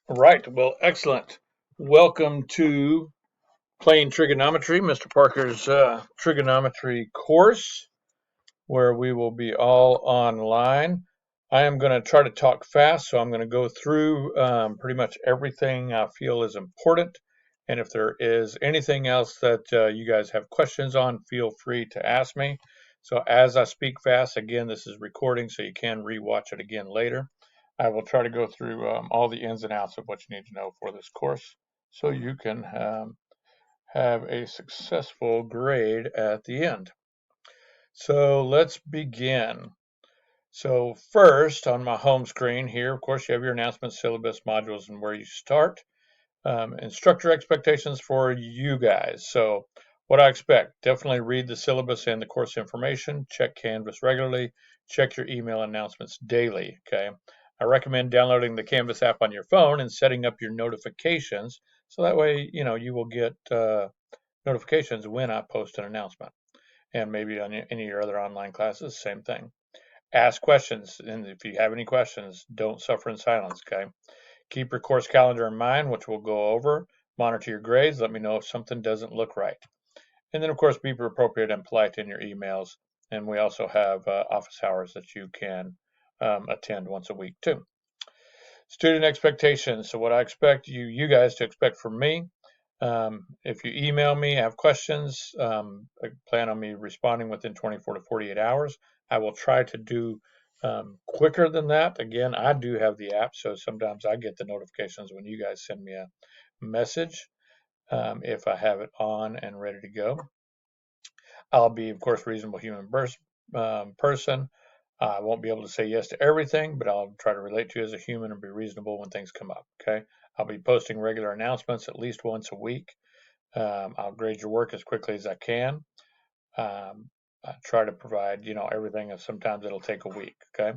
Right. Well, excellent. Welcome to Plain Trigonometry, Mr. Parker's trigonometry course, where we will be all online. I am going to try to talk fast, so I'm going to go through pretty much everything I feel is important. And if there is anything else that you guys have questions on, feel free to ask me. So as I speak fast, again, this is recording, so you can rewatch it again later. I will try to go through all the ins and outs of what you need to know for this course so you can have a successful grade at the end. So let's begin. So first, on my home screen here, of course, you have your announcements, syllabus, modules, and where you start. Instructor expectations for you guys. So what I expect, definitely read the syllabus and the course information, check Canvas regularly, check your email announcements daily, okay? I recommend downloading the Canvas app on your phone and setting up your notifications so that way, you will get notifications when I post an announcement. And maybe on any of your other online classes, same thing. Ask questions, and if you have any questions, don't suffer in silence, okay? Keep your course calendar in mind, which we'll go over. Monitor your grades. Let me know if something doesn't look right. And then, of course, be appropriate and polite in your emails. And we also have office hours that you can attend once a week, too. Student expectations. So what I expect you guys to expect from me. If you email me, have questions, I plan on me responding within 24 to 48 hours. I will try to do quicker than that. Again, I do have the app, so sometimes I get the notifications when you guys send me a message if I have it on and ready to go. I'll be, of course, reasonable human person. I won't be able to say yes to everything, but I'll try to relate to you as a human and be reasonable when things come up. Okay. I'll be posting regular announcements at least once a week. I'll grade your work as quickly as I can. I try to provide, everything. Sometimes it'll take a week. Okay.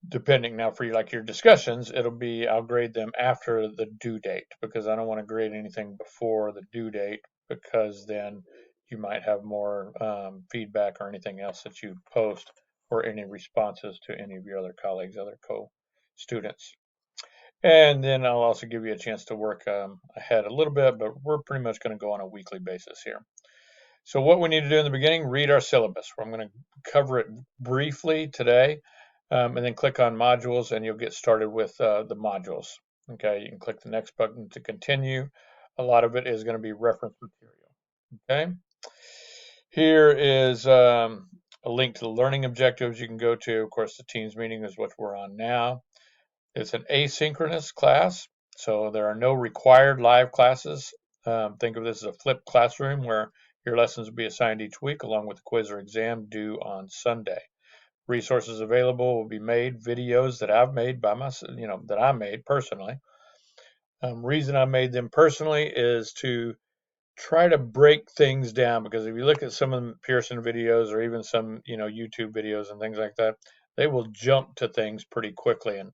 Depending now for you, like your discussions, I'll grade them after the due date because I don't want to grade anything before the due date because then you might have more feedback or anything else that you post or any responses to any of your other colleagues, other co-students. And then I'll also give you a chance to work ahead a little bit, but we're pretty much going to go on a weekly basis here. So what we need to do in the beginning, read our syllabus. I'm going to cover it briefly today, and then click on modules, and you'll get started with the modules. Okay, you can click the next button to continue. A lot of it is going to be reference material. Okay, here is a link to the learning objectives you can go to. Of course, the Teams meeting is what we're on now. It's an asynchronous class, so there are no required live classes. Think of this as a flipped classroom where your lessons will be assigned each week along with the quiz or exam due on Sunday. Resources available will be made, videos that I've made by myself, that I made personally. Reason I made them personally is to try to break things down because if you look at some of the Pearson videos or even some, YouTube videos and things like that, they will jump to things pretty quickly. And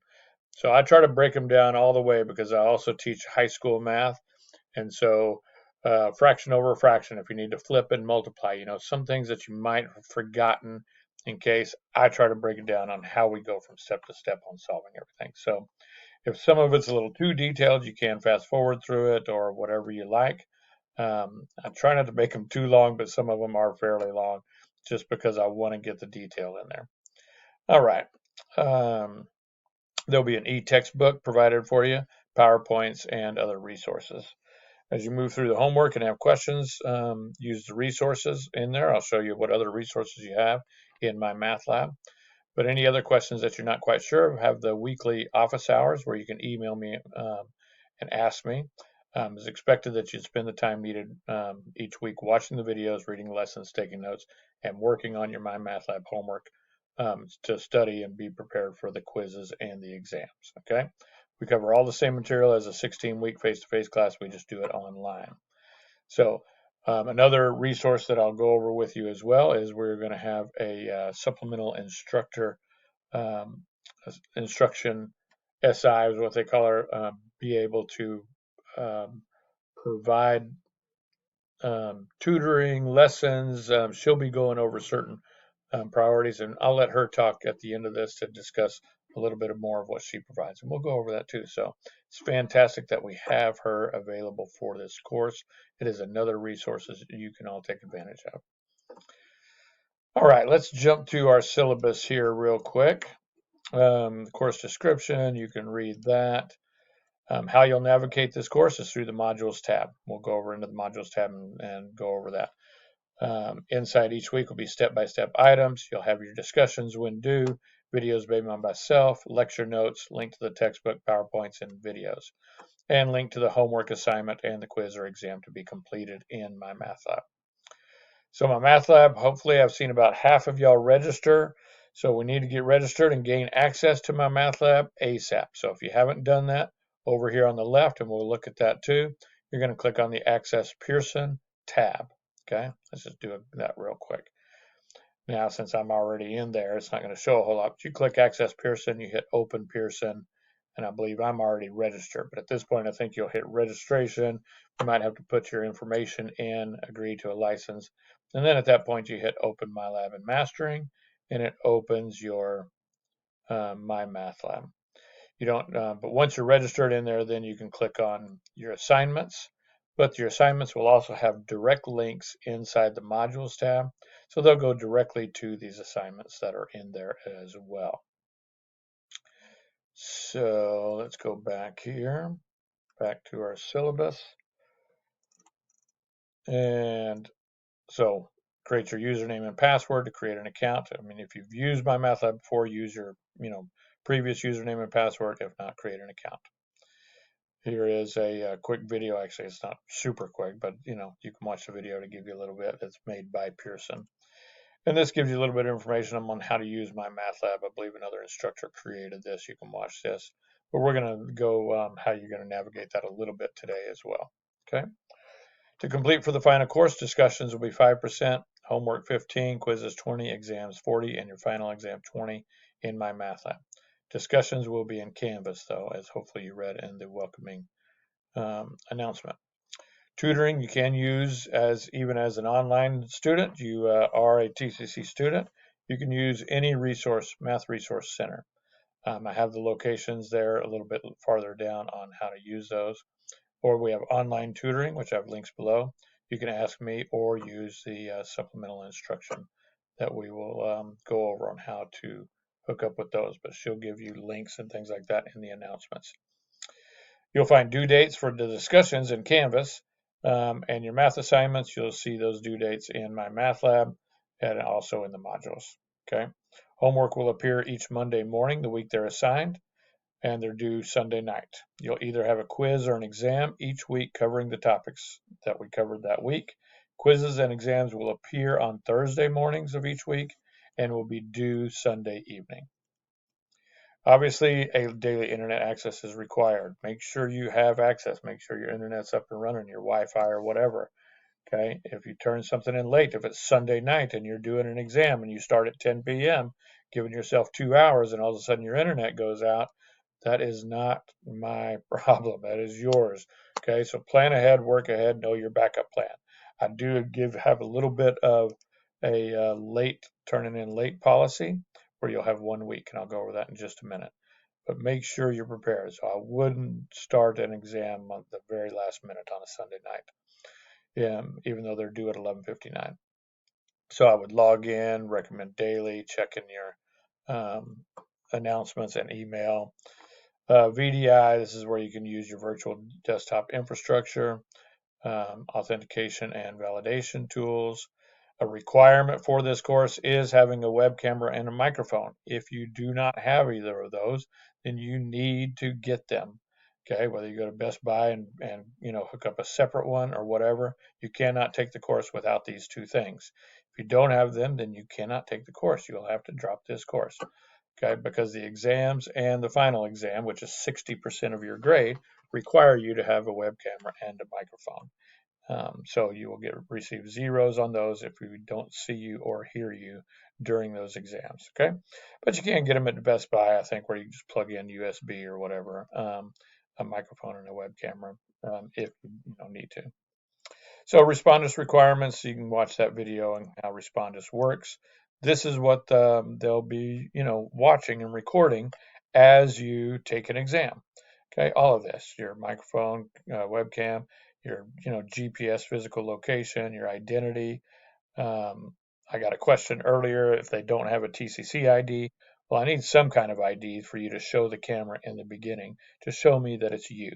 so I try to break them down all the way because I also teach high school math. And so fraction over fraction, if you need to flip and multiply, some things that you might have forgotten in case I try to break it down on how we go from step to step on solving everything. So if some of it's a little too detailed, you can fast forward through it or whatever you like. I try not to make them too long, but some of them are fairly long just because I want to get the detail in there. All right. Um, There'll be an e-textbook provided for you, PowerPoints, and other resources. As you move through the homework and have questions, use the resources in there. I'll show you what other resources you have in my math lab. But any other questions that you're not quite sure of, have the weekly office hours where you can email me and ask me. It's expected that you'd spend the time needed each week watching the videos, reading lessons, taking notes, and working on your My Math Lab homework to study and be prepared for the quizzes and the exams. Okay, we cover all the same material as a 16-week face-to-face class. We just do it online. So another resource that I'll go over with you as well is we're going to have a supplemental instructor instruction SI is what they call her, be able to um, provide tutoring lessons. She'll be going over certain priorities, and I'll let her talk at the end of this to discuss a little bit more of what she provides. And we'll go over that too. So it's fantastic that we have her available for this course. It is another resource that you can all take advantage of. All right, let's jump to our syllabus here real quick. Course description, you can read that. How you'll navigate this course is through the modules tab. We'll go over into the modules tab and go over that. Inside each week will be step-by-step items. You'll have your discussions when due, videos made by myself, lecture notes, link to the textbook, PowerPoints, and videos, and link to the homework assignment and the quiz or exam to be completed in my math lab. So my math lab, hopefully I've seen about half of y'all register. So we need to get registered and gain access to my math lab ASAP. So if you haven't done that, over here on the left, and we'll look at that too, you're going to click on the Access Pearson tab. Okay, let's just do that real quick. Now, since I'm already in there, it's not going to show a whole lot. But you click Access Pearson, you hit Open Pearson, and I believe I'm already registered. But at this point, I think you'll hit registration. You might have to put your information in, agree to a license, and then at that point, you hit Open My Lab and Mastering, and it opens your My Math Lab. You don't, but once you're registered in there, then you can click on your assignments. But your assignments will also have direct links inside the modules tab. So they'll go directly to these assignments that are in there as well. So let's go back here, back to our syllabus. And so create your username and password to create an account. I mean, if you've used my math lab before, use your, previous username and password. If not, create an account. Here is a quick video. Actually, it's not super quick, but you can watch the video to give you a little bit. It's made by Pearson. And this gives you a little bit of information on how to use my math lab. I believe another instructor created this. You can watch this. But we're going to go how you're going to navigate that a little bit today as well. Okay. To complete for the final course, discussions will be 5%, homework 15, quizzes 20, exams 40, and your final exam 20 in my math lab. Discussions will be in Canvas, though, as hopefully you read in the welcoming announcement. Tutoring you can use even as an online student. You are a TCC student. You can use any math resource center. I have the locations there a little bit farther down on how to use those. Or we have online tutoring, which I have links below. You can ask me or use the supplemental instruction that we will go over on how to hook up with those, but she'll give you links and things like that in the announcements. You'll find due dates for the discussions in Canvas, and your math assignments, you'll see those due dates in my math lab and also in the modules. Okay. Homework will appear each Monday morning, the week they're assigned, and they're due Sunday night. You'll either have a quiz or an exam each week covering the topics that we covered that week. Quizzes and exams will appear on Thursday mornings of each week and will be due Sunday evening. Obviously, a daily internet access is required. Make sure you have access. Make sure your internet's up and running, your Wi-Fi or whatever. Okay, if you turn something in late, if it's Sunday night and you're doing an exam and you start at 10 p.m., giving yourself 2 hours and all of a sudden your internet goes out, that is not my problem. That is yours. Okay, so plan ahead, work ahead, know your backup plan. I do have a little bit of a turning in late policy where you'll have 1 week, and I'll go over that in just a minute. But make sure you're prepared. So I wouldn't start an exam on the very last minute on a Sunday night, even though they're due at 11:59. So I would log in, recommend daily, check in your announcements and email. VDI, this is where you can use your virtual desktop infrastructure, authentication and validation tools. A requirement for this course is having a web camera and a microphone. If you do not have either of those, then you need to get them. Okay, whether you go to Best Buy and hook up a separate one or whatever, you cannot take the course without these two things. If you don't have them, then you cannot take the course. You'll have to drop this course. Okay, because the exams and the final exam, which is 60% of your grade, require you to have a web camera and a microphone. So you will receive zeros on those if we don't see you or hear you during those exams. Okay, but you can get them at the Best Buy, I think, where you just plug in USB or whatever, a microphone and a web camera if you need to. So Respondus requirements, you can watch that video on how Respondus works. This is what they'll be, watching and recording as you take an exam. Okay, all of this, your microphone, webcam, your GPS physical location, your identity. Um, I got a question earlier if they don't have a TCC ID. Well, I need some kind of ID for you to show the camera in the beginning to show me that it's you,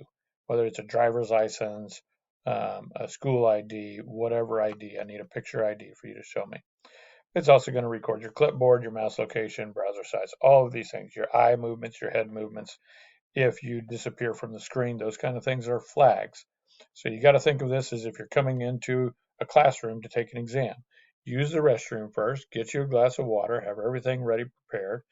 whether it's a driver's license, a school ID, whatever ID. I need a picture ID for you to show me. It's also going to record your clipboard, your mouse location, browser size, all of these things, your eye movements, your head movements. If you disappear from the screen, those kind of things are flags. So you got to think of this as if you're coming into a classroom to take an exam. Use the restroom first, get you a glass of water, have everything ready prepared.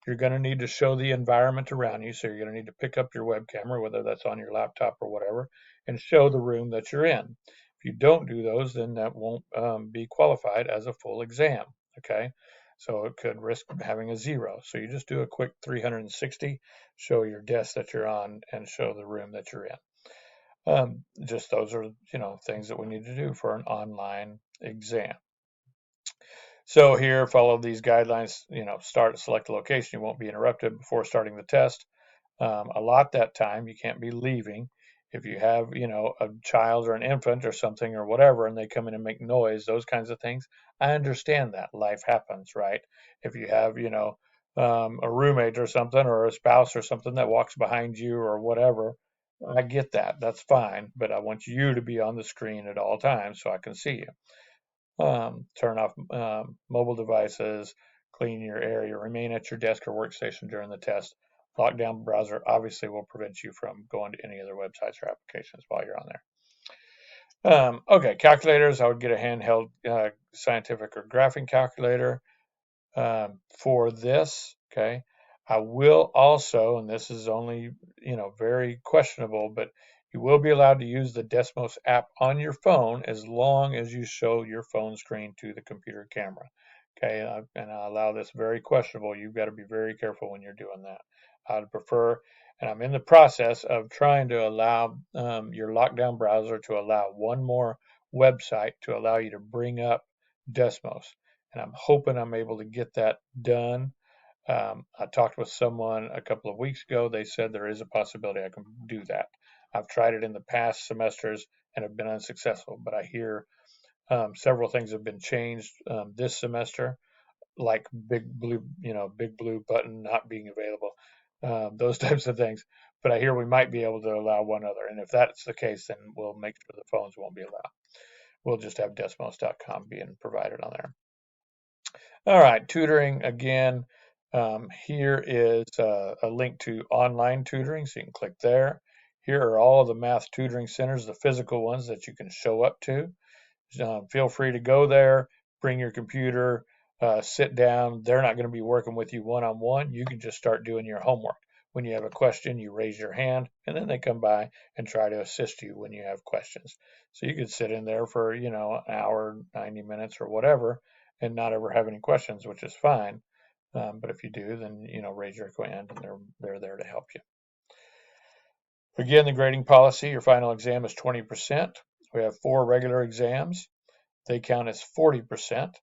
You're going to need to show the environment around you. So you're going to need to pick up your web camera, whether that's on your laptop or whatever, and show the room that you're in. If you don't do those, then that won't be qualified as a full exam. Okay. So it could risk having a 0. So you just do a quick 360, show your desk that you're on, and show the room that you're in. Just those are, things that we need to do for an online exam. So here, follow these guidelines, select a location. You won't be interrupted before starting the test. Allot that time. You can't be leaving. If you have, a child or an infant or something or whatever, and they come in and make noise, those kinds of things, I understand that. Life happens, right? If you have, a roommate or something or a spouse or something that walks behind you or whatever, I get that. That's fine. But I want you to be on the screen at all times so I can see you. Turn off mobile devices, clean your area, remain at your desk or workstation during the test. Lockdown browser obviously will prevent you from going to any other websites or applications while you're on there. Okay, calculators. I would get a handheld scientific or graphing calculator for this. Okay, I will also, and this is only very questionable, but you will be allowed to use the Desmos app on your phone as long as you show your phone screen to the computer camera. Okay, and I allow this very questionable. You've got to be very careful when you're doing that. I'd prefer, and I'm in the process of trying to allow your lockdown browser to allow one more website to allow you to bring up Desmos. And I'm hoping I'm able to get that done. I talked with someone a couple of weeks ago. They said there is a possibility I can do that. I've tried it in the past semesters and have been unsuccessful, but I hear several things have been changed this semester, like big blue button not being available, those types of things. But I hear we might be able to allow one other, and if that's the case, then we'll make sure the phones won't be allowed. We'll just have Desmos.com being provided on there. All right, tutoring again. Here is a link to online tutoring, so you can click there. Here are all of the math tutoring centers, the physical ones that you can show up to. Feel free to go there, bring your computer, sit down. They're not going to be working with you one-on-one. You can just start doing your homework. When you have a question, you raise your hand, and then they come by and try to assist you when you have questions. So you could sit in there for, an hour, 90 minutes or whatever, and not ever have any questions, which is fine. But if you do, then, raise your hand and they're there to help you. Again, the grading policy, your final exam is 20%. We have 4 regular exams. They count as 40%,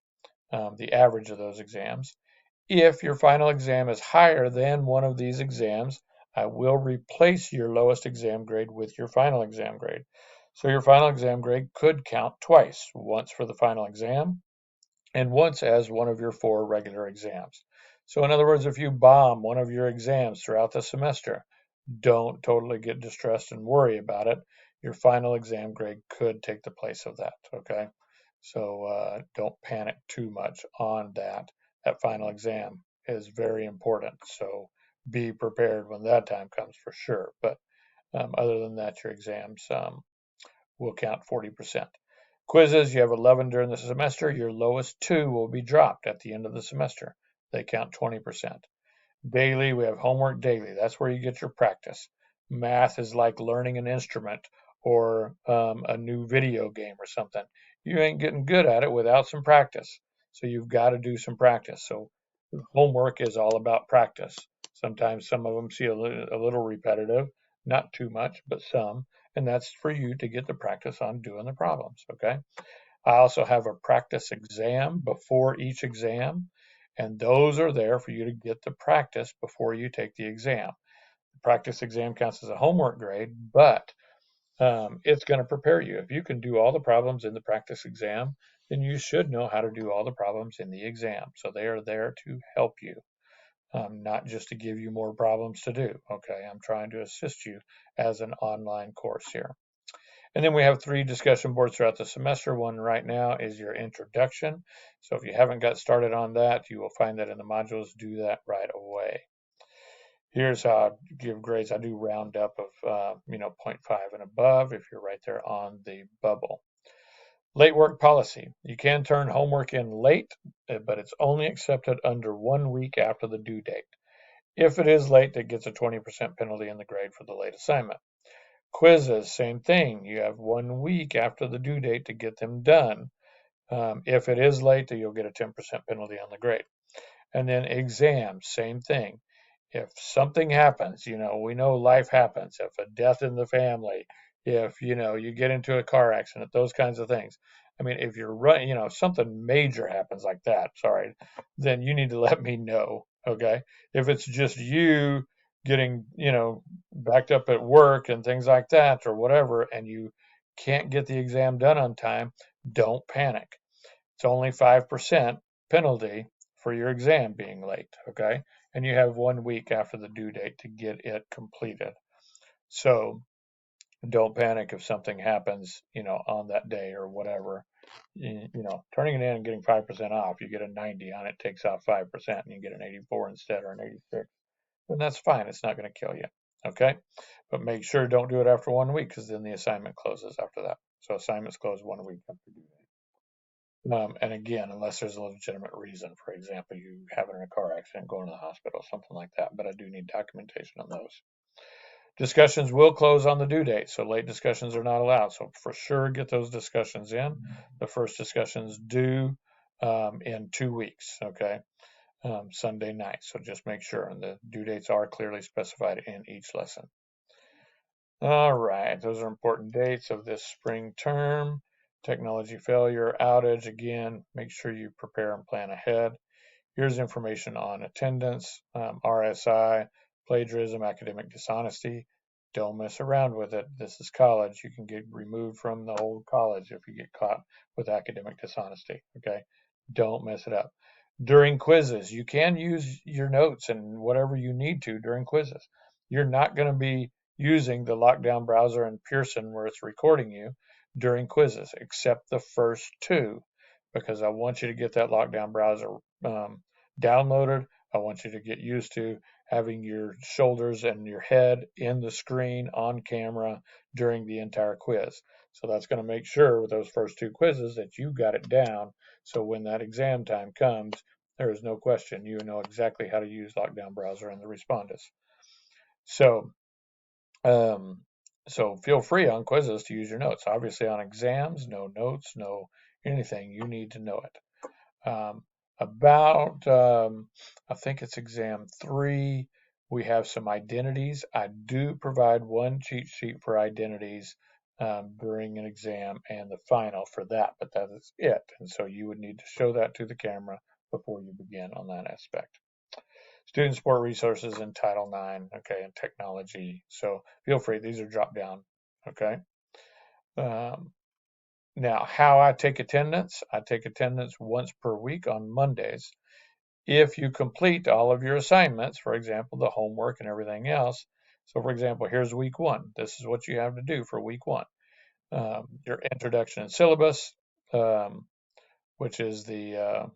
the average of those exams. If your final exam is higher than one of these exams, I will replace your lowest exam grade with your final exam grade. So your final exam grade could count twice, once for the final exam and once as one of your 4 regular exams. So in other words, if you bomb one of your exams throughout the semester, don't totally get distressed and worry about it. Your final exam grade could take the place of that, okay? So don't panic too much on that. That final exam is very important. So be prepared when that time comes for sure. But other than that, your exams will count 40%. Quizzes, you have 11 during the semester. Your lowest 2 will be dropped at the end of the semester. They count 20%. Daily, we have homework daily. That's where you get your practice. Math is like learning an instrument or a new video game or something. You ain't getting good at it without some practice. So you've got to do some practice. So homework is all about practice. Sometimes some of them see a little repetitive, not too much, but some. And that's for you to get the practice on doing the problems. Okay. I also have a practice exam before each exam. And those are there for you to get the practice before you take the exam. The practice exam counts as a homework grade, but it's going to prepare you. If you can do all the problems in the practice exam, then you should know how to do all the problems in the exam. So they are there to help you, not just to give you more problems to do. Okay, I'm trying to assist you as an online course here. And then we have 3 discussion boards throughout the semester. One right now is your introduction. So if you haven't got started on that, you will find that in the modules. Do that right away. Here's how I give grades. I do round up of, 0.5 and above if you're right there on the bubble. Late work policy. You can turn homework in late, but it's only accepted under 1 week after the due date. If it is late, that gets a 20% penalty in the grade for the late assignment. Quizzes, same thing. You have 1 week after the due date to get them done. If it is late, then you'll get a 10% penalty on the grade. And then exams, same thing. If something happens, we know life happens. If a death in the family, if, you get into a car accident, those kinds of things. I mean, if you're running, if something major happens like that, sorry, then you need to let me know. Okay. If it's just you getting, backed up at work and things like that or whatever, and you can't get the exam done on time, don't panic. It's only 5% penalty for your exam being late, okay? And you have 1 week after the due date to get it completed. So don't panic if something happens, on that day or whatever. Turning it in and getting 5% off, you get a 90 on it, takes off 5%, and you get an 84 instead or an 86. Then that's fine. It's not going to kill you, okay? But make sure don't do it after 1 week because then the assignment closes after that. So assignments close 1 week after due date. And again, unless there's a legitimate reason, for example, you have it in a car accident, going to the hospital, something like that. But I do need documentation on those. Discussions will close on the due date, so late discussions are not allowed. So for sure, get those discussions in. The first discussions due in 2 weeks, okay? Sunday night. So just make sure, and the due dates are clearly specified in each lesson. All right, those are important dates of this spring term. Technology failure, outage, again, make sure you prepare and plan ahead. Here's information on attendance, RSI, plagiarism, academic dishonesty. Don't mess around with it. This is college. You can get removed from the whole college if you get caught with academic dishonesty, okay? Don't mess it up. During quizzes, you can use your notes and whatever you need to during quizzes. You're not going to be using the lockdown browser and Pearson where it's recording you during quizzes, except the first 2, because I want you to get that lockdown browser downloaded. I want you to get used to having your shoulders and your head in the screen on camera during the entire quiz. So that's going to make sure with those first 2 quizzes that you got it down. So when that exam time comes, there is no question. You know exactly how to use lockdown browser and the respondus. So, so feel free on quizzes to use your notes. Obviously on exams, no notes, no anything. You need to know it. I think it's exam 3, we have some identities. I do provide one cheat sheet for identities during an exam and the final for that, but that is it. And so you would need to show that to the camera before you begin on that aspect. Student support resources in Title IX, okay, and technology. So feel free, these are drop down, okay. Now, how I take attendance once per week on Mondays. If you complete all of your assignments, for example, the homework and everything else. So, for example, here's week 1. This is what you have to do for week 1. Your introduction and syllabus, which is the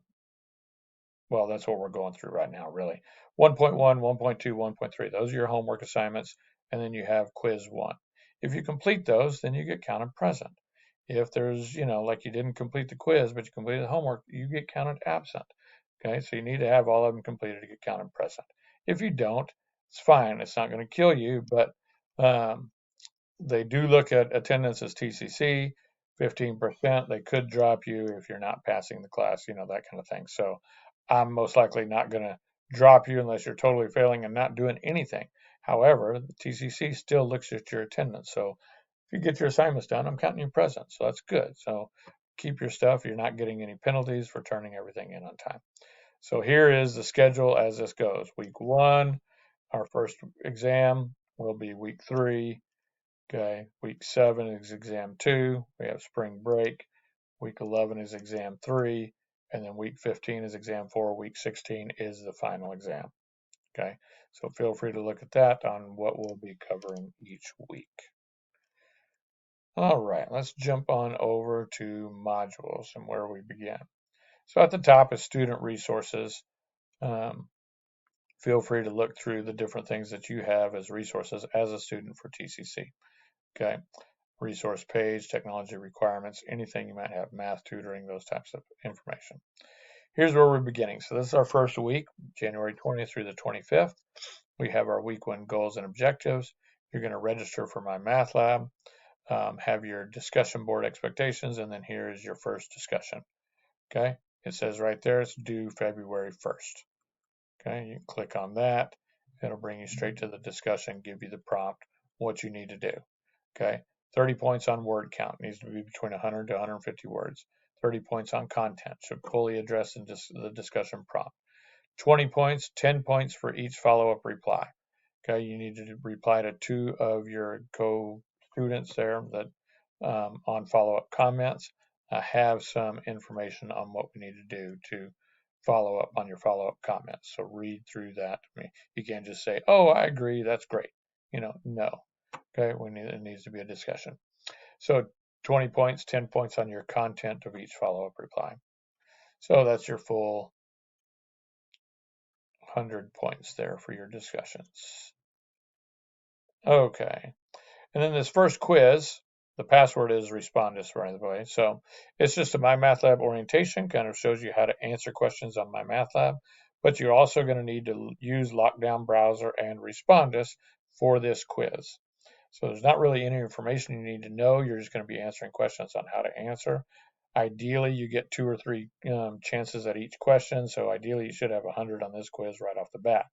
well, that's what we're going through right now, really. 1.1, 1.2, 1.3, those are your homework assignments, and then you have quiz 1. If you complete those, then you get counted present. If there's, like you didn't complete the quiz, but you completed the homework, you get counted absent. Okay, so you need to have all of them completed to get counted present. If you don't, it's fine. It's not going to kill you, but they do look at attendance as TCC, 15%. They could drop you if you're not passing the class, that kind of thing. So I'm most likely not going to drop you unless you're totally failing and not doing anything. However, the TCC still looks at your attendance. So if you get your assignments done, I'm counting you present. So that's good. So keep your stuff. You're not getting any penalties for turning everything in on time. So here is the schedule as this goes. Week 1, our first exam will be week 3. Okay, week 7 is exam 2. We have spring break. Week 11 is exam 3. And then week 15 is exam 4. Week 16 is the final exam. Okay, so feel free to look at that on what we'll be covering each week. All right, let's jump on over to modules and where we begin. So at the top is student resources. Feel free to look through the different things that you have as resources as a student for TCC. Okay, resource page, technology requirements, anything you might have, math tutoring, those types of information. Here's where we're beginning. So this is our first week, January 20th through the 25th. We have our week 1 goals and objectives. You're going to register for my math lab, have your discussion board expectations, and then here is your first discussion. Okay, it says right there it's due February 1st. Okay, you click on that. It'll bring you straight to the discussion, give you the prompt, what you need to do. Okay, 30 points on word count, needs to be between 100 to 150 words. 30 points on content, should fully address the discussion prompt. 20 points, 10 points for each follow-up reply. Okay, you need to reply to 2 of your co-students there that on follow-up comments. Have some information on what we need to do to follow up on your follow-up comments. So read through that. You can't just say, "Oh, I agree, that's great." No. Okay, it needs to be a discussion. So 20 points, 10 points on your content of each follow-up reply. So that's your full 100 points there for your discussions. Okay, and then this first quiz, the password is Respondus, by the way. So it's just a My Math Lab orientation, kind of shows you how to answer questions on My Math Lab, but you're also going to need to use Lockdown Browser and Respondus for this quiz. So there's not really any information you need to know. You're just going to be answering questions on how to answer. Ideally, you get 2 or 3 chances at each question. So ideally, you should have 100 on this quiz right off the bat.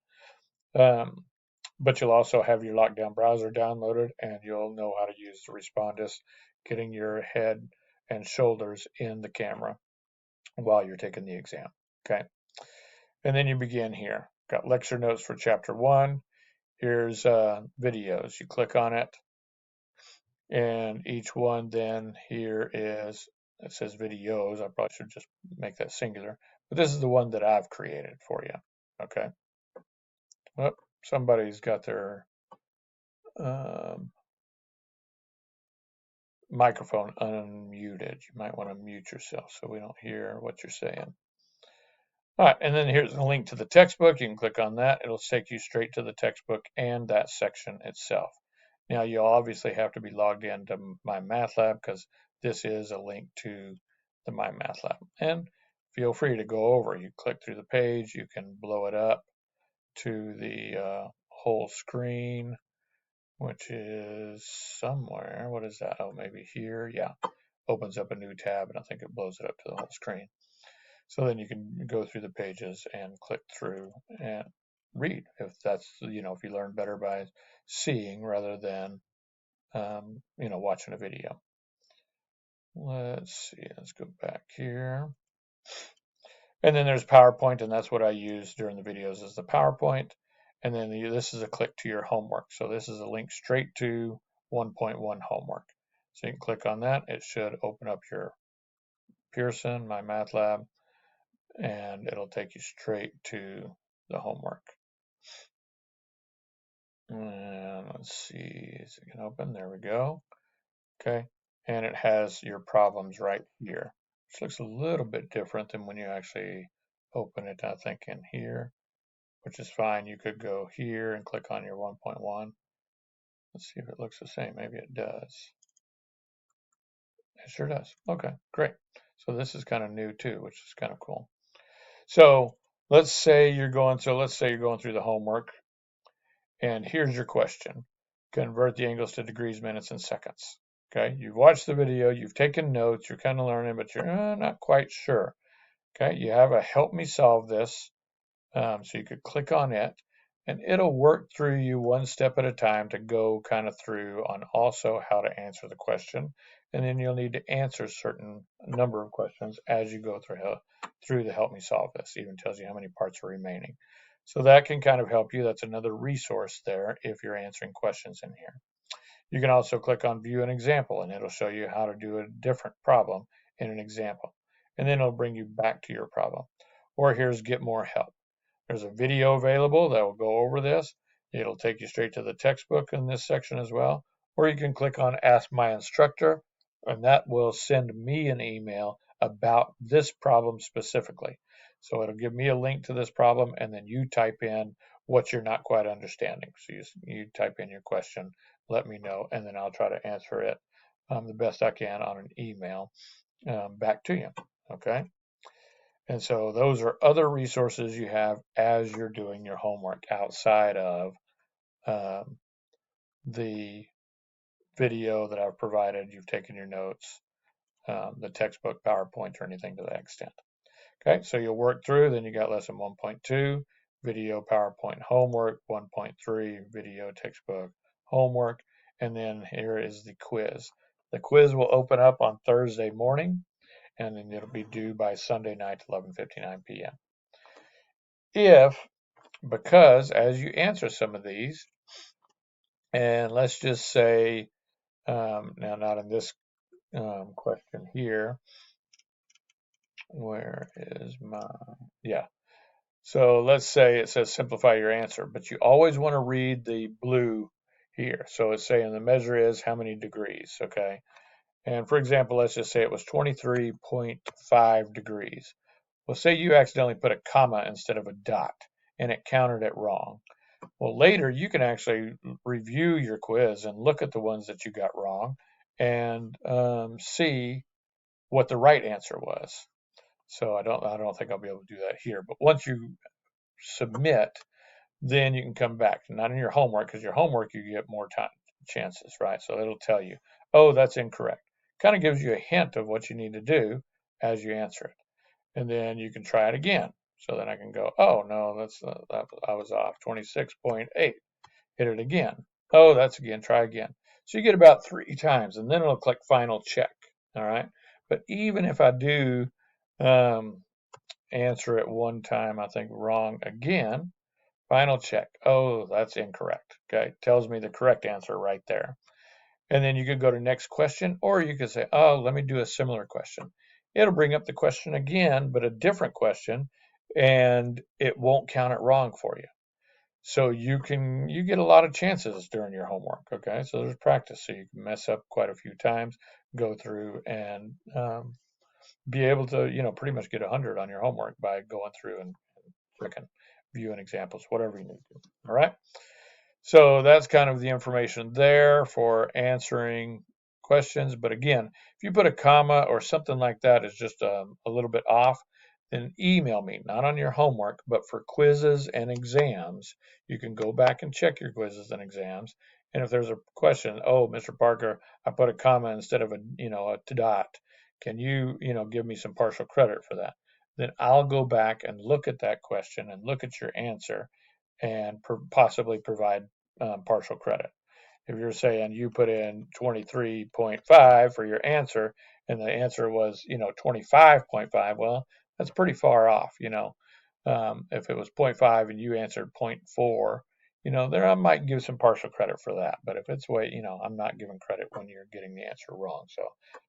But you'll also have your Lockdown Browser downloaded, and you'll know how to use the Respondus, getting your head and shoulders in the camera while you're taking the exam. Okay. And then you begin here. Got lecture notes for chapter 1. Here's videos. You click on it, and each one then here is, it says videos. I probably should just make that singular, but this is the one that I've created for you. Okay. Oh, somebody's got their microphone unmuted. You might want to mute yourself so we don't hear what you're saying. All right, and then here's a link to the textbook. You can click on that. It'll take you straight to the textbook and that section itself. Now, you'll obviously have to be logged into My Math Lab because this is a link to the My Math Lab. And feel free to go over. You click through the page. You can blow it up to the whole screen, which is somewhere. What is that? Oh, maybe here. Yeah, opens up a new tab, and I think it blows it up to the whole screen. So then you can go through the pages and click through and read. If that's, if you learn better by seeing rather than, watching a video. Let's see. Let's go back here. And then there's PowerPoint, and that's what I use during the videos is the PowerPoint. And then this is a click to your homework. So this is a link straight to 1.1 homework. So you can click on that. It should open up your Pearson, My Math Lab, and it'll take you straight to the homework. And let's see, is it going to open? There we go. Okay, and it has your problems right here, which looks a little bit different than when you actually open it, I think, in here, which is fine. You could go here and click on your 1.1. Let's see if it looks the same. Maybe it does. It sure does. Okay, great. So this is kind of new too, which is kind of cool. So let's say you're going through the homework, and here's your question. Convert the angles to degrees, minutes, and seconds. Okay, you've watched the video, you've taken notes, you're kind of learning, but you're not quite sure. Okay, you have a help me solve this. So you could click on it, and it'll work through you one step at a time to go kind of through on also how to answer the question. And then you'll need to answer a certain number of questions as you go through the Help Me Solve This. It even tells you how many parts are remaining. So that can kind of help you. That's another resource there if you're answering questions in here. You can also click on View an Example, and it'll show you how to do a different problem in an example. And then it'll bring you back to your problem. Or here's Get More Help. There's a video available that will go over this. It'll take you straight to the textbook in this section as well. Or you can click on Ask My Instructor, and that will send me an email about this problem specifically. So it'll give me a link to this problem, and then you type in what you're not quite understanding. So you type in your question, let me know, and then I'll try to answer it the best I can on an email back to you. Okay. And so those are other resources you have as you're doing your homework outside of um, the video that I've provided. You've taken your notes, the textbook, PowerPoint, or anything to that extent. Okay, so you'll work through, then you got lesson 1.2, video, PowerPoint, homework, 1.3, video, textbook, homework, and then here is the quiz. The quiz will open up on Thursday morning, and then it'll be due by Sunday night, 11:59 p.m. Because as you answer some of these, and let's just say, now not in this question here, where is my, yeah. So let's say it says simplify your answer, but you always want to read the blue here. So it's saying the measure is how many degrees, okay? And for example, let's just say it was 23.5 degrees. Well, say you accidentally put a comma instead of a dot, and it counted it wrong. Well, later you can actually review your quiz and look at the ones that you got wrong and see what the right answer was. So I don't think I'll be able to do that here. But once you submit, then you can come back. Not in your homework, because your homework you get more time chances, right? So it'll tell you, oh, that's incorrect. Kind of gives you a hint of what you need to do as you answer it, and then you can try it again. So then I can go, oh no, I was off 26.8. Hit it again. Oh, that's again. Try again. So you get about 3 times, and then it'll click final check. All right. But even if I do um, answer it one time, I think wrong again, final check. Oh, that's incorrect. Okay. Tells me the correct answer right there. And then you could go to next question, or you could say, oh, let me do a similar question. It'll bring up the question again, but a different question, and it won't count it wrong for you. So you get a lot of chances during your homework. Okay. So there's practice. So you can mess up quite a few times, go through and be able to, pretty much get 100 on your homework by going through and checking, viewing examples, whatever you need to. All right. So that's kind of the information there for answering questions. But again, if you put a comma or something like that is just a little bit off, then email me, not on your homework, but for quizzes and exams. You can go back and check your quizzes and exams. And if there's a question, oh, Mr. Parker, I put a comma instead of a dot. Can you, give me some partial credit for that? Then I'll go back and look at that question and look at your answer and possibly provide partial credit. If you're saying you put in 23.5 for your answer and the answer was, 25.5, well, that's pretty far off, if it was 0.5 and you answered 0.4, there I might give some partial credit for that. But if it's way, I'm not giving credit when you're getting the answer wrong. So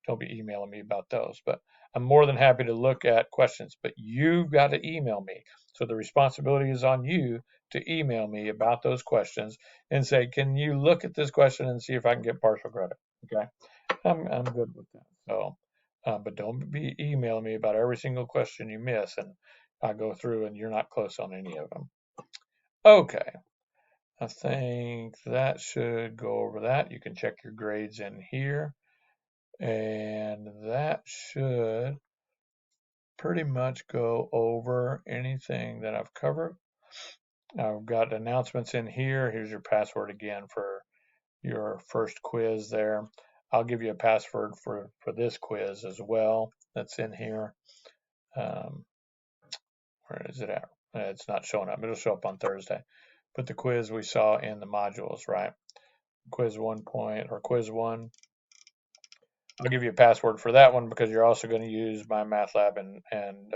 don't be emailing me about those. But I'm more than happy to look at questions, but you've got to email me. So the responsibility is on you to email me about those questions and say, can you look at this question and see if I can get partial credit? Okay. I'm good with that. So, but don't be emailing me about every single question you miss and I go through and you're not close on any of them. Okay. I think that should go over that. You can check your grades in here. And that should pretty much go over anything that I've covered. I've got announcements in here. Here's your password again for your first quiz there. I'll give you a password for this quiz as well. That's in here. Where is it at? It's not showing up. It'll show up on Thursday. put the quiz we saw in the modules, right? Quiz 1 point or quiz 1. I'll give you a password for that one because you're also going to use my MATLAB and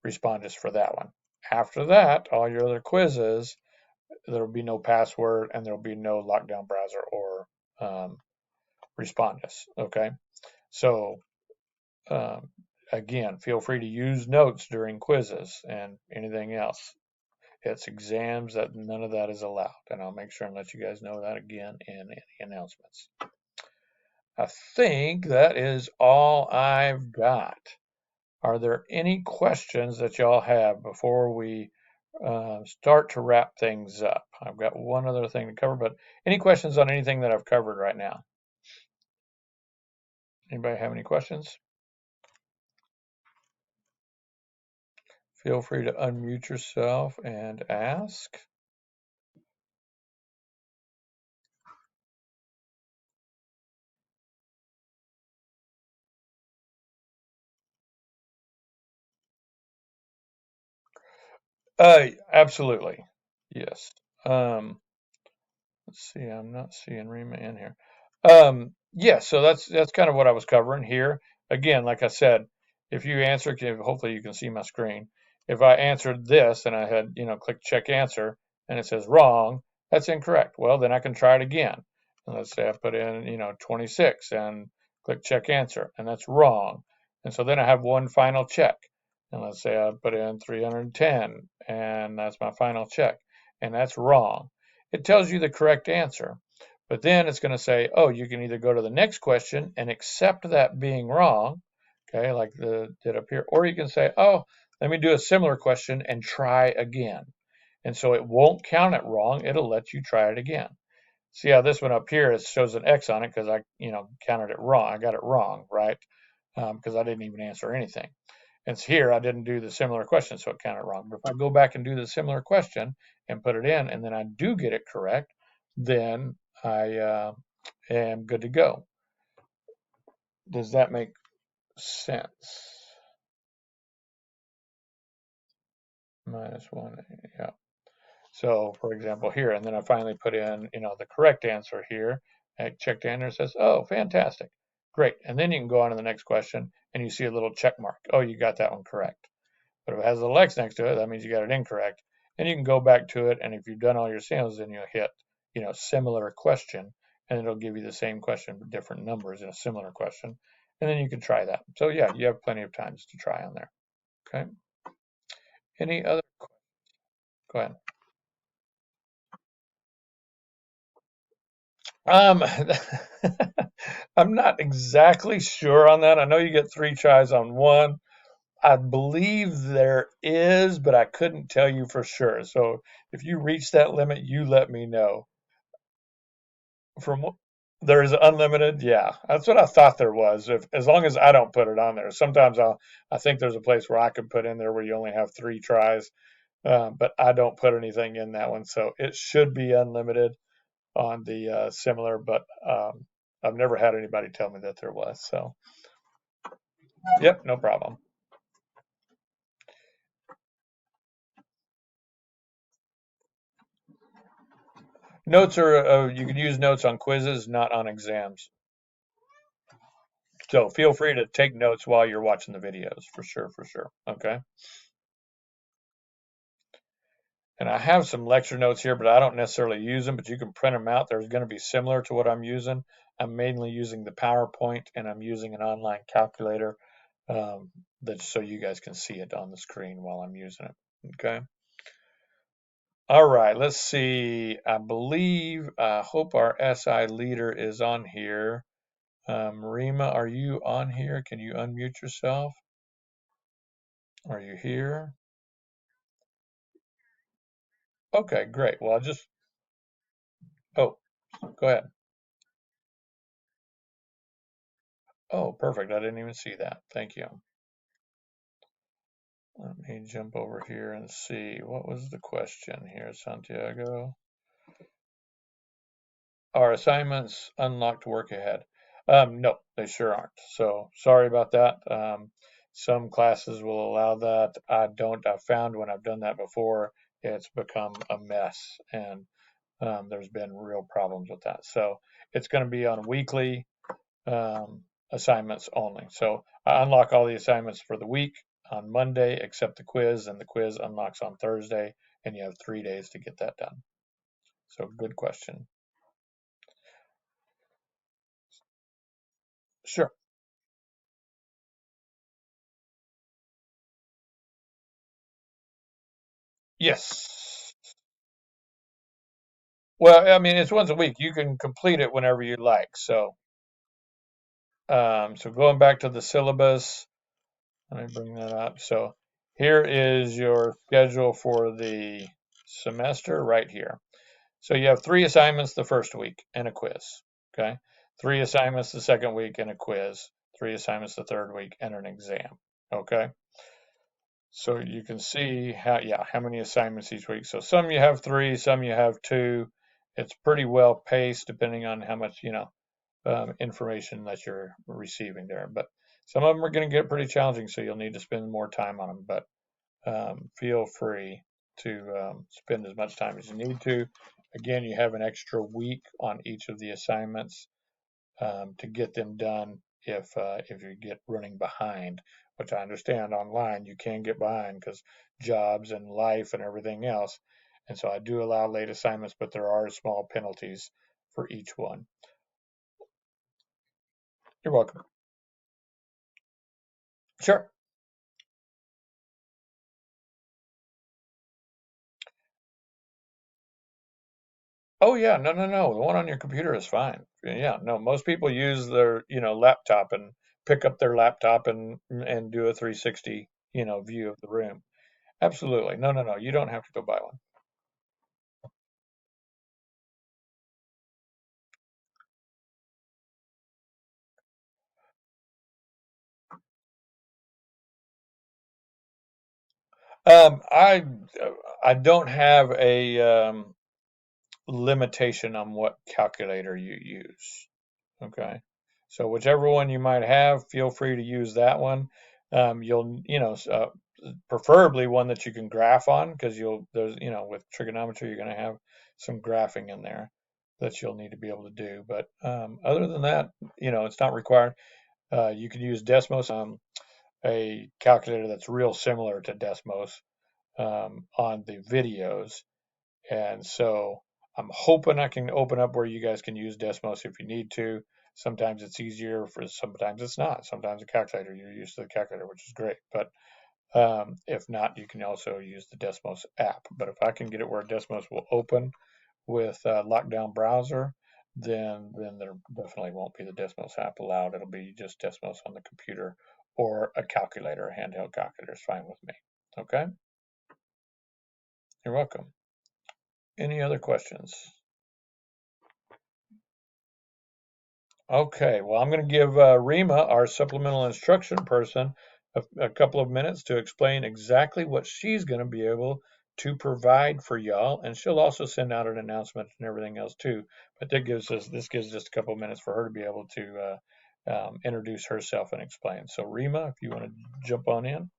Respondus for that one. After that, all your other quizzes, there will be no password and there will be no lockdown browser or Respondus. Okay, so um, again, feel free to use notes during quizzes and anything else. It's exams that none of that is allowed, and I'll make sure and let you guys know that again in any announcements. I think that is all I've got. Are there any questions that y'all have before we start to wrap things up? I've got one other thing to cover, but any questions on anything that I've covered right now? Anybody have any questions? Feel free to unmute yourself and ask. Absolutely. Yes. Let's see, I'm not seeing Rima in here. Yeah, so that's kind of what I was covering here. Again, like I said, if you answer, hopefully you can see my screen. If I answered this and I had, click check answer and it says wrong, that's incorrect. Well, then I can try it again. And let's say I put in, 26 and click check answer and that's wrong. And so then I have one final check. And let's say I put in 310 and that's my final check and that's wrong. It tells you the correct answer. But then it's going to say, oh, you can either go to the next question and accept that being wrong, okay, like did up here, or you can say, oh, let me do a similar question and try again. And so it won't count it wrong. It'll let you try it again. See how this one up here, it shows an X on it because I, counted it wrong. I got it wrong, right? Because I didn't even answer anything. And here I didn't do the similar question, so it counted wrong. But if I go back and do the similar question and put it in, and then I do get it correct, then I am good to go. Does that make sense? -1, yeah. So, for example, here, and then I finally put in, the correct answer here. I checked the answer, says, oh, fantastic, great. And then you can go on to the next question, and you see a little check mark. Oh, you got that one correct. But if it has a little X next to it, that means you got it incorrect. And you can go back to it, and if you've done all your sales, then you'll hit, similar question, and it'll give you the same question but different numbers in a similar question, and then you can try that. So yeah, you have plenty of times to try on there. Okay. Any other? Go ahead. Um, I'm not exactly sure on that. I know you get 3 tries on one. I believe there is, but I couldn't tell you for sure. So if you reach that limit, you let me know. From there is unlimited, yeah, that's what I thought there was. If as long as I don't put it on there, sometimes I think there's a place where I could put in there where you only have 3 tries, but I don't put anything in that one, so it should be unlimited on the similar. But I've never had anybody tell me that there was. So yep, no problem. Notes are you can use notes on quizzes, not on exams. So feel free to take notes while you're watching the videos, for sure, for sure. Okay. And I have some lecture notes here, but I don't necessarily use them, but you can print them out. There's going to be similar to what I'm using. I'm mainly using the PowerPoint and I'm using an online calculator that so you guys can see it on the screen while I'm using it. Okay. All right, let's see. I hope our SI leader is on here. Rima, are you on here? Can you unmute yourself? Are you here? Okay, great. Well, oh, go ahead. Oh, perfect. I didn't even see that. Thank you. Let me jump over here and see. What was the question here, Santiago? Are assignments unlocked work ahead? No, they sure aren't. So sorry about that. Some classes will allow that. I don't. I've found when I've done that before, it's become a mess, and there's been real problems with that. So it's going to be on weekly assignments only. So I unlock all the assignments for the week on Monday, except the quiz, and the quiz unlocks on Thursday, and you have 3 days to get that done. So good question. Sure. Yes. Well, I mean, it's once a week. You can complete it whenever you like. So going back to the syllabus, let me bring that up. So here is your schedule for the semester right here. So you have 3 assignments the first week and a quiz. Okay. 3 assignments the second week and a quiz. 3 assignments the third week and an exam. Okay. So you can see how many assignments each week. So some you have 3, some you have 2. It's pretty well paced depending on how much, information that you're receiving there. But some of them are going to get pretty challenging, so you'll need to spend more time on them. But feel free to spend as much time as you need to. Again, you have an extra week on each of the assignments to get them done if you get running behind, which I understand online you can get behind because jobs and life and everything else. And so I do allow late assignments, but there are small penalties for each one. You're welcome. Sure. Oh yeah, no, no, no. The one on your computer is fine. Yeah, no, most people use their, laptop and pick up their laptop and do a 360, view of the room. Absolutely. No, no, no. You don't have to go buy one. Um, I I don't have a limitation on what calculator you use. Okay. So whichever one you might have, feel free to use that one. You'll, preferably one that you can graph on because with trigonometry, you're going to have some graphing in there that you'll need to be able to do. But other than that, it's not required. You could use Desmos, a calculator that's real similar to Desmos on the videos. And so I'm hoping I can open up where you guys can use Desmos if you need to. Sometimes it's easier for sometimes it's not. Sometimes a calculator, you're used to the calculator, which is great. But if not, you can also use the Desmos app. But if I can get it where Desmos will open with lockdown browser, then there definitely won't be the Desmos app allowed. It'll be just Desmos on the computer or a calculator, a handheld calculator is fine with me. Okay, you're welcome. Any other questions? Okay, well, I'm going to give Rima, our supplemental instruction person, a couple of minutes to explain exactly what she's going to be able to provide for y'all, and she'll also send out an announcement and everything else too. But this gives just a couple of minutes for her to be able to introduce herself and explain. So, Rima, if you want to jump on in.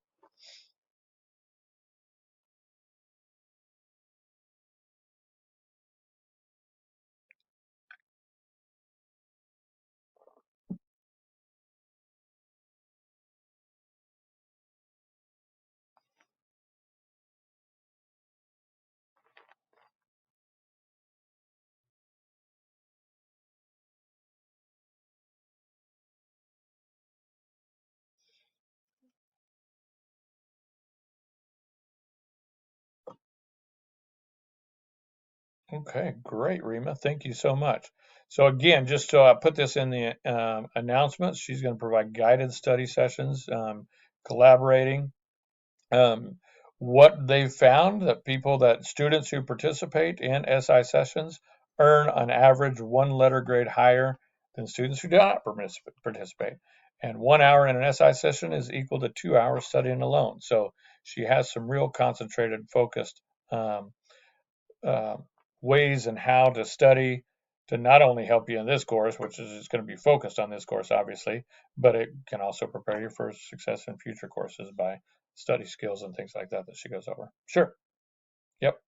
Okay, great, Rima. Thank you so much. So again, just to put this in the announcements, she's going to provide guided study sessions, collaborating. Um, what they've found that students who participate in SI sessions earn on average one letter grade higher than students who do not participate. And 1 hour in an SI session is equal to 2 hours studying alone. So she has some real concentrated, focused um, uh, ways and how to study to not only help you in this course, which is going to be focused on this course, obviously, but it can also prepare you for success in future courses by study skills and things like that that she goes over. Sure. Yep.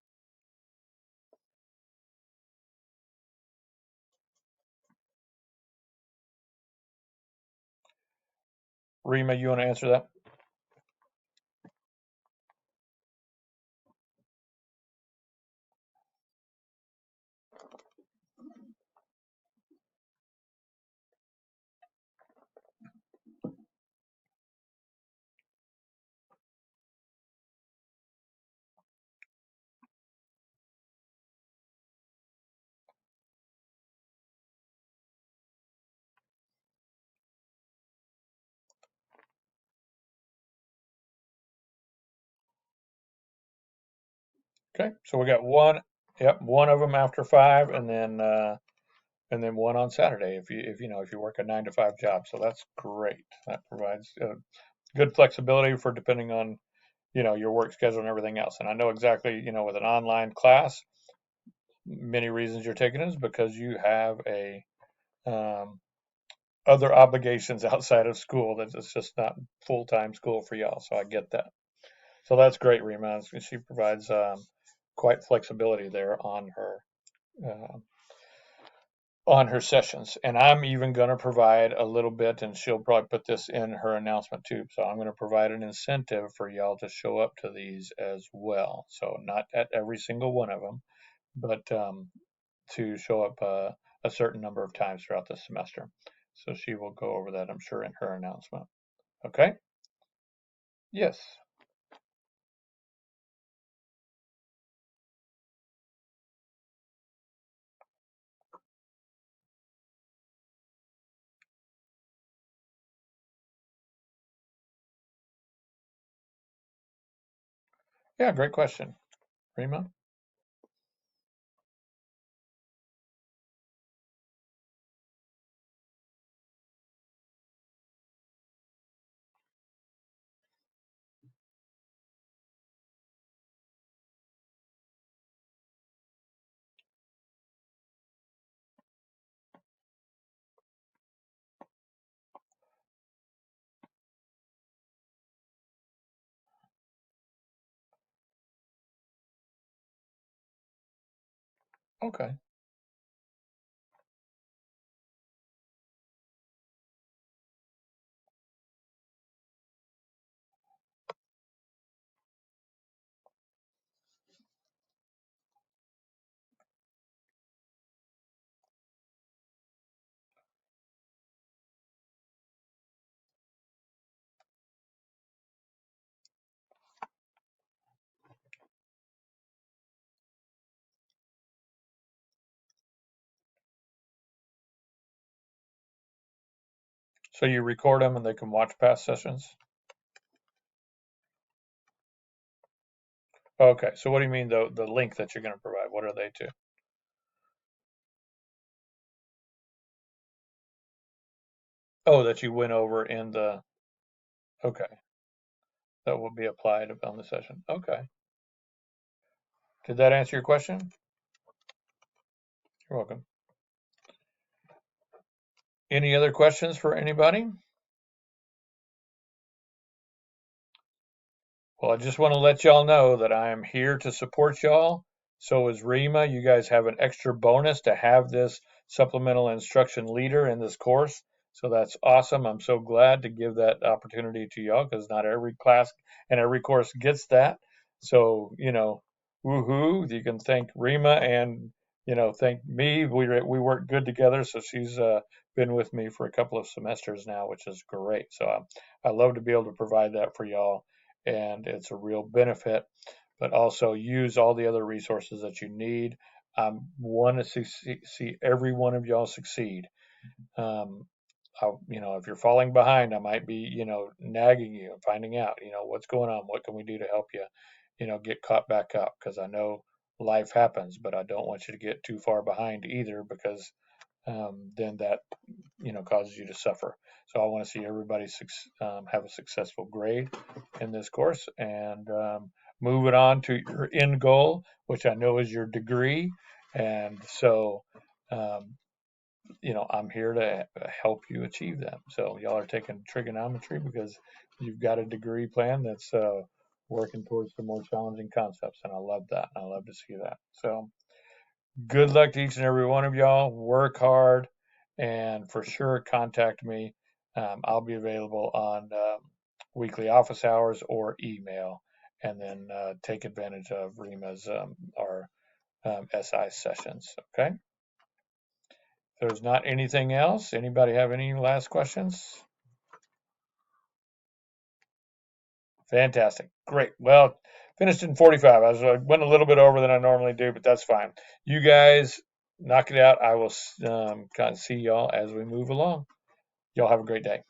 Rima, you want to answer that? Okay. So we got one. Yep. One of them after 5, and then one on Saturday if you work a 9 to 5 job. So that's great. That provides good flexibility for depending on your work schedule and everything else. And I know exactly with an online class, many reasons you're taking it is because you have a um, other obligations outside of school that it's just not full-time school for y'all. So I get that. So that's great, Rima. She provides quite flexibility there uh, on her sessions. And I'm even going to provide a little bit, and she'll probably put this in her announcement too. So I'm going to provide an incentive for y'all to show up to these as well. So not at every single one of them, but to show up a certain number of times throughout the semester. So she will go over that, I'm sure, in her announcement. Okay? Yes. Yeah, great question. Rima? Okay. So you record them and they can watch past sessions? Okay. So what do you mean the link that you're going to provide? What are they to? Oh, that you went over in the okay. That will be applied on the session. Okay. Did that answer your question? You're welcome. Any other questions for anybody? Well, I just want to let y'all know that I am here to support y'all. So is Rima. You guys have an extra bonus to have this supplemental instruction leader in this course. So that's awesome. I'm so glad to give that opportunity to y'all because not every class and every course gets that. So, woohoo. You can thank Rima and, thank me. We work good together. So she's been with me for a couple of semesters now, which is great. So I love to be able to provide that for y'all, and it's a real benefit. But also use all the other resources that you need. I want to see every one of y'all succeed. Um, if you're falling behind, I might be, nagging you and finding out, what's going on, what can we do to help you, get caught back up because I know life happens, but I don't want you to get too far behind either because then that causes you to suffer. So I want to see everybody have a successful grade in this course and move it on to your end goal, which I know is your degree. And so, um, I'm here to help you achieve that. So y'all are taking trigonometry because you've got a degree plan that's working towards some more challenging concepts, and I love that. I love to see that. So good luck to each and every one of y'all. Work hard, and for sure contact me. I'll be available on weekly office hours or email, and then take advantage of Rima's our SI sessions. Okay. If there's not anything else, anybody have any last questions? Fantastic. Great. Well, finished in 45. I went a little bit over than I normally do, but that's fine. You guys knock it out. I will kind of see y'all as we move along. Y'all have a great day.